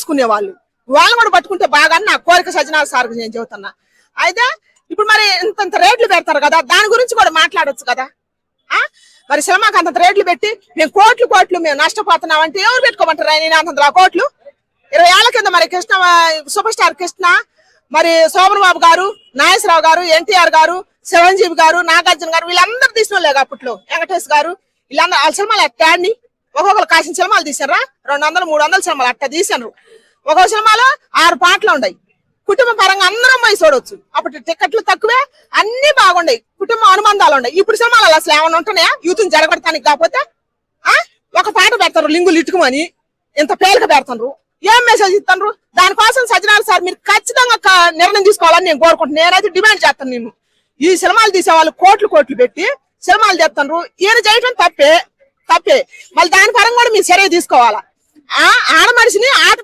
చేసుకునే వాళ్ళు కూడా పట్టుకుంటే బాగా నా కోరిక సజ్జనార్ సార్ నేను చెబుతున్నా. అయితే ఇప్పుడు మరి ఇంత రేట్లు పెడతారు కదా, దాని గురించి కూడా మాట్లాడొచ్చు కదా. మరి సినిమాకి అంత రేట్లు పెట్టి మేము కోట్లు మేము నష్టపోతున్నాం అంటే ఎవరు పెట్టుకోమంటారు? ఆయన అంత కోట్లు 20 ఏళ్ల కింద మరి కృష్ణ సూపర్ స్టార్ కృష్ణ, మరి శోభన్ బాబు గారు, నాగేశ్వరరావు గారు, ఎన్టీఆర్ గారు, చిరంజీవి గారు, నాగార్జున గారు వీళ్ళందరూ తీసినోళ్ళే అప్పట్లో. వెంకటేష్ గారు వీళ్ళందరూ వాళ్ళ సినిమాలు అట్టాడిని ఒక్కొక్కరు కాసిన సినిమాలు తీసారా, 200-300 సినిమాలు అట్ట తీసారు. ఒక్కొక్క సినిమాలో 6 పాటలు ఉన్నాయి. కుటుంబ పరంగా అందరం పోయి చూడవచ్చు. అప్పుడు టికెట్లు తక్కువే, అన్ని బాగుండయి, కుటుంబ అనుబంధాలు ఉన్నాయి. ఇప్పుడు సినిమాలు అసలు ఏమైనా ఉంటున్నాయా యూత్ని జరగడటానికి? కాకపోతే ఒక పాట పెడతారు లింగులు ఇట్టుకుమని, ఇంత పేలిక పెడతారు. ఏం మెసేజ్ ఇస్తారు? దానికోసం సజ్జనార్ సార్ మీరు ఖచ్చితంగా నిర్ణయం తీసుకోవాలని నేను కోరుకుంటున్నాను. నేనైతే డిమాండ్ చేస్తాను. నేను ఈ సినిమాలు తీసే వాళ్ళు కోట్లు పెట్టి సినిమాలు చేస్తారు. ఈయన చేయటం తప్పే. మళ్ళీ దాని పరంగా కూడా మీరు చర్య తీసుకోవాలా. ఆడ మనిషిని ఆట